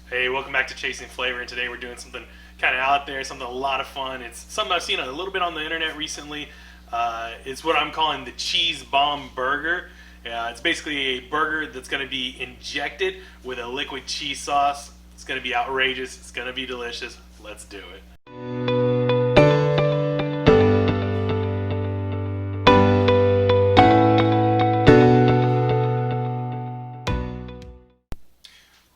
Hey, welcome back to Chasing Flavor, and today we're doing something kind of out there, something a lot of fun. It's something I've seen a little bit on the internet recently. It's what I'm calling the Cheese Bomb Burger. It's basically a burger that's going to be injected with a liquid cheese sauce. It's going to be outrageous. It's going to be delicious. Let's do it.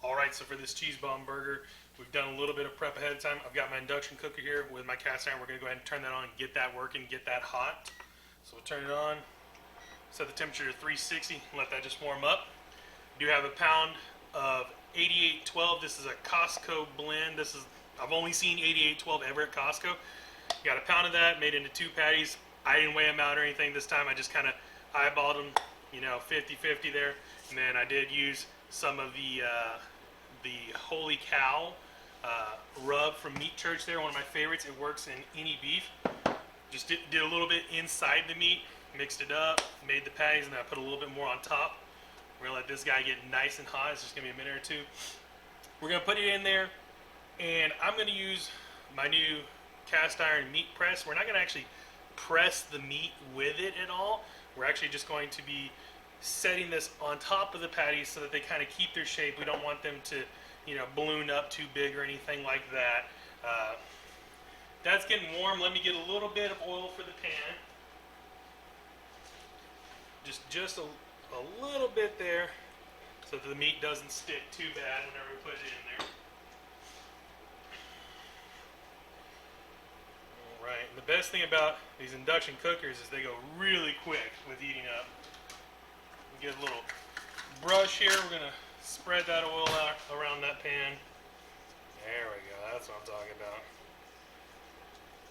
All right, so for this cheese bomb burger, we've done a little bit of prep ahead of time. I've got my induction cooker here with my cast iron. We're going to go ahead and turn that on and get that working, get that hot. So we'll turn it on, set the temperature to 360, and let that just warm up. We do have a pound of 8812. This is a Costco blend. I've only seen 8812 ever at Costco. Got a pound of that made into two patties. I didn't weigh them out or anything this time. I just kind of eyeballed them, 50-50 there. And then I did use some of the Holy Cow rub from Meat Church there, one of my favorites. It works in any beef. Just did a little bit inside the meat, mixed it up, made the patties, and then I put a little bit more on top. We're gonna let this guy get nice and hot. It's just gonna be a minute or two. We're gonna put it in there, and I'm gonna use my new cast iron meat press. We're not gonna actually press the meat with it at all. We're actually just going to be setting this on top of the patties so that they kind of keep their shape. We don't want them to, balloon up too big or anything like that. That's getting warm. Let me get a little bit of oil for the pan. Just a little bit there so that the meat doesn't stick too bad whenever we put it in there. Alright, and the best thing about these induction cookers is they go really quick with heating up. Get a little brush here. We're going to spread that oil out around that pan. There we go. That's what I'm talking about.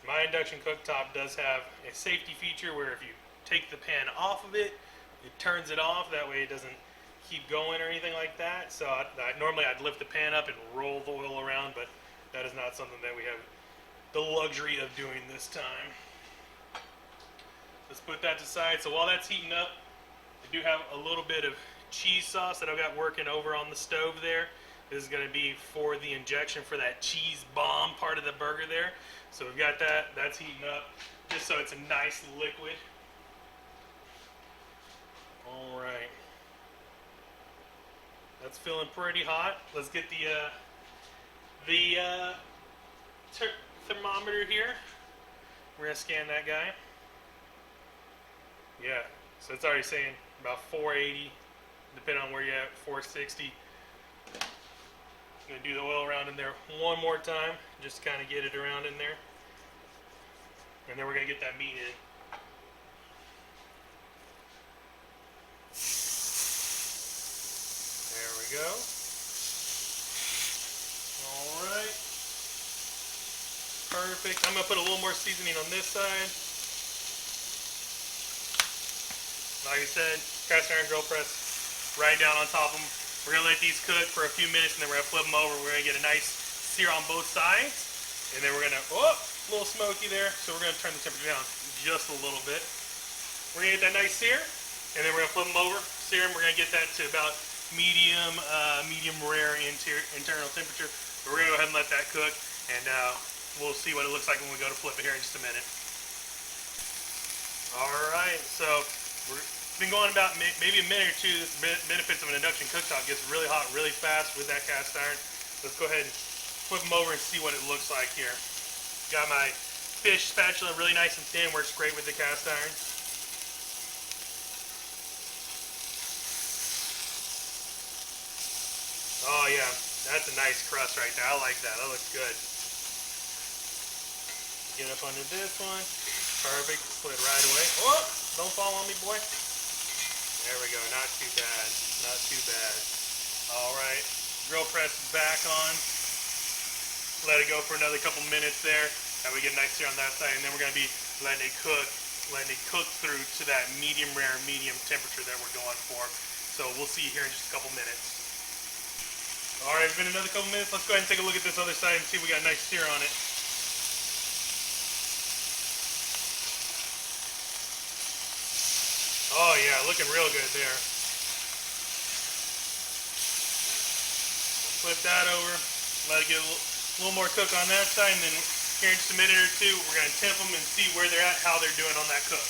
My induction cooktop does have a safety feature where if you take the pan off of it, it turns it off. That way it doesn't keep going or anything like that. So normally I'd lift the pan up and roll the oil around, but that is not something that we have the luxury of doing this time. Let's put that to the side. So while that's heating up, I do have a little bit of cheese sauce that I've got working over on the stove there. This is going to be for the injection for that cheese bomb part of the burger there. So we've got that. That's heating up just so it's a nice liquid. All right. That's feeling pretty hot. Let's get the thermometer here. We're going to scan that guy. Yeah, so it's already saying about 480, depending on where you're at, 460. I'm going to do the oil around in there one more time, just to kind of get it around in there. And then we're going to get that meat in. There we go. Alright. Perfect. I'm going to put a little more seasoning on this side. Like I said, cast iron grill press right down on top of them. We're going to let these cook for a few minutes, and then we're going to flip them over. We're going to get a nice sear on both sides. And then we're going to, a little smoky there. So we're going to turn the temperature down just a little bit. We're going to get that nice sear, and then we're going to flip them over, sear them. We're going to get that to about medium rare internal temperature. But we're going to go ahead and let that cook, and we'll see what it looks like when we go to flip it here in just a minute. All right, so it's been going about maybe a minute or two. The benefits of an induction cooktop gets really hot really fast with that cast iron. Let's go ahead and flip them over and see what it looks like here. Got my fish spatula really nice and thin, works great with the cast iron. Oh yeah, that's a nice crust right there. I like that. That looks good. Get up under this one. Perfect. Split right away. Oh, don't fall on me, boy. There we go. Not too bad. Not too bad. All right. Grill press is back on. Let it go for another couple minutes there. And we get a nice sear on that side. And then we're going to be letting it cook through to that medium rare, medium temperature that we're going for. So we'll see you here in just a couple minutes. All right, it's been another couple minutes. Let's go ahead and take a look at this other side and see if we got a nice sear on it. Oh yeah, looking real good there. Flip that over, let it get a little more cook on that side, and then here in just a minute or two, we're going to temp them and see where they're at, how they're doing on that cook.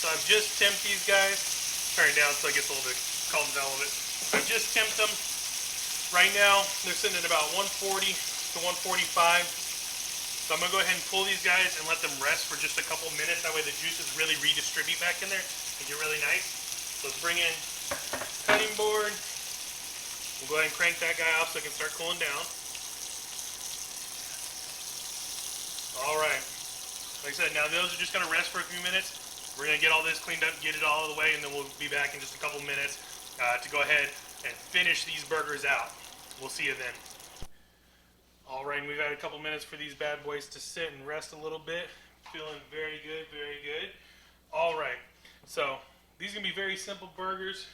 I've just temped these guys. Turn it down so it gets a little bit, calms down a little bit. I've just temped them. Right now, they're sitting at about 140 to 145. So I'm going to go ahead and pull these guys and let them rest for just a couple minutes. That way the juices really redistribute back in there and get really nice. So let's bring in cutting board. We'll go ahead and crank that guy off so it can start cooling down. Alright. Like I said, now those are just going to rest for a few minutes. We're going to get all this cleaned up, get it all the way, and then we'll be back in just a couple minutes to go ahead and finish these burgers out. We'll see you then. Alright, and we've had a couple minutes for these bad boys to sit and rest a little bit. Feeling very good, very good. Alright, so these are going to be very simple burgers.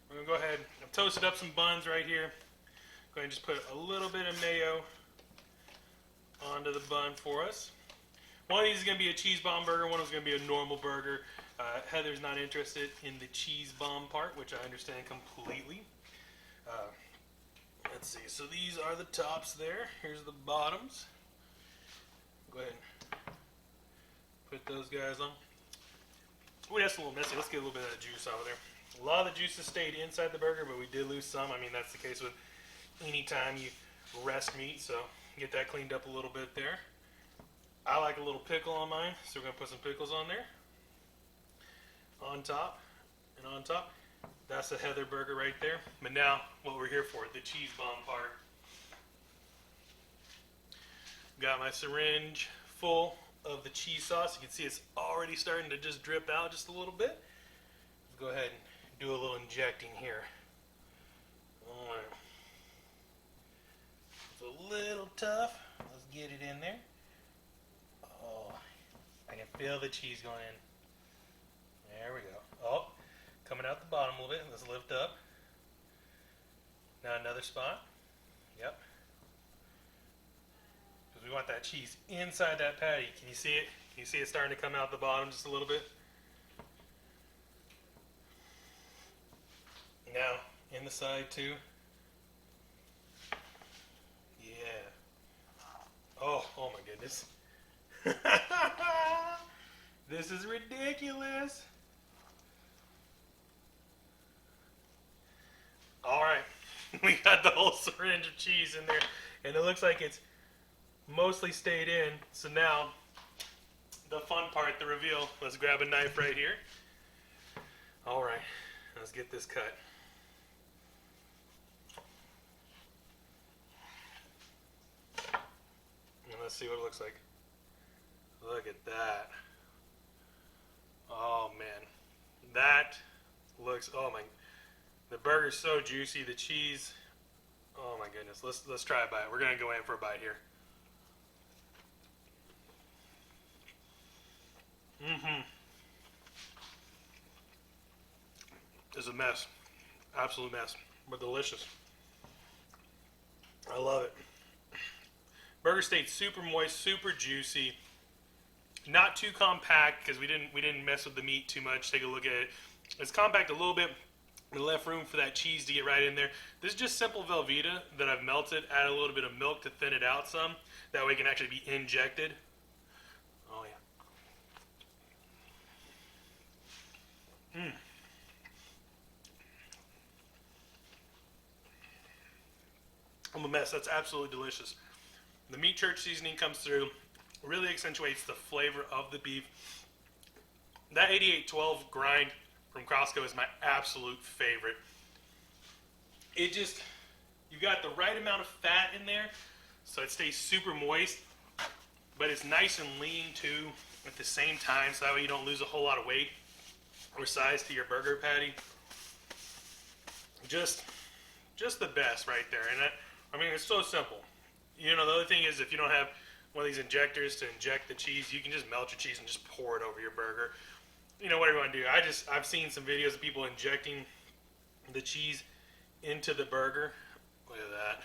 We're going to go ahead, I've toasted up some buns right here. Go ahead and just put a little bit of mayo onto the bun for us. One of these is going to be a cheese bomb burger, one is going to be a normal burger. Heather's not interested in the cheese bomb part, which I understand completely. Let's see, so these are the tops there. Here's the bottoms. Go ahead and put those guys on. Oh, that's a little messy. Let's get a little bit of that juice out of there. A lot of the juices stayed inside the burger, but we did lose some. I mean, that's the case with any time you rest meat, so get that cleaned up a little bit there. I like a little pickle on mine, so we're going to put some pickles on there. On top and on top. That's the Heather burger right there. But now, what we're here for, the cheese bomb part. Got my syringe full of the cheese sauce. You can see it's already starting to just drip out just a little bit. Let's go ahead and do a little injecting here. Alright. It's a little tough. Let's get it in there. Oh, I can feel the cheese going in. There we go. Oh, coming out the bottom a little bit. Let's lift up. Now another spot. Yep. Because we want that cheese inside that patty. Can you see it? Can you see it starting to come out the bottom just a little bit? Now, in the side too. Yeah. Oh my goodness. This is ridiculous. Alright, we got the whole syringe of cheese in there, and it looks like it's mostly stayed in. So now, the fun part, the reveal. Let's grab a knife right here. Alright, let's get this cut. And let's see what it looks like. Look at that. Oh man, that looks, oh my, the burger's so juicy, the cheese, oh my goodness. Let's try a bite. We're gonna go in for a bite here. It's a mess, absolute mess, but delicious. I love it. Burger stayed super moist, super juicy. Not too compact because we didn't mess with the meat too much. Take a look at it. It's compact a little bit. We left room for that cheese to get right in there. This is just simple Velveeta that I've melted. Add a little bit of milk to thin it out some. That way it can actually be injected. Oh yeah. mess. That's absolutely delicious. The meat church seasoning comes through, really accentuates the flavor of the beef. That 8812 grind from Costco is my absolute favorite. It just, you've got the right amount of fat in there, so it stays super moist, but it's nice and lean too at the same time, so that way you don't lose a whole lot of weight or size to your burger patty. Just the best right there. And I mean, it's so simple. You know, the other thing is, if you don't have one of these injectors to inject the cheese, you can just melt your cheese and just pour it over your burger. You know, whatever you want to do. I've seen some videos of people injecting the cheese into the burger. Look at that.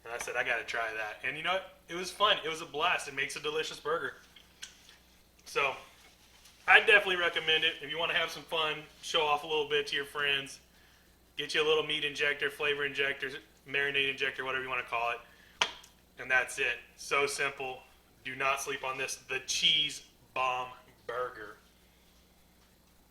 And I said, I gotta try that. And you know what? It was fun. It was a blast. It makes a delicious burger. So, I definitely recommend it. If you want to have some fun, show off a little bit to your friends, get you a little meat injector, flavor injector, marinade injector, whatever you want to call it. And that's it. So simple. Do not sleep on this. The Cheese Bomb Burger.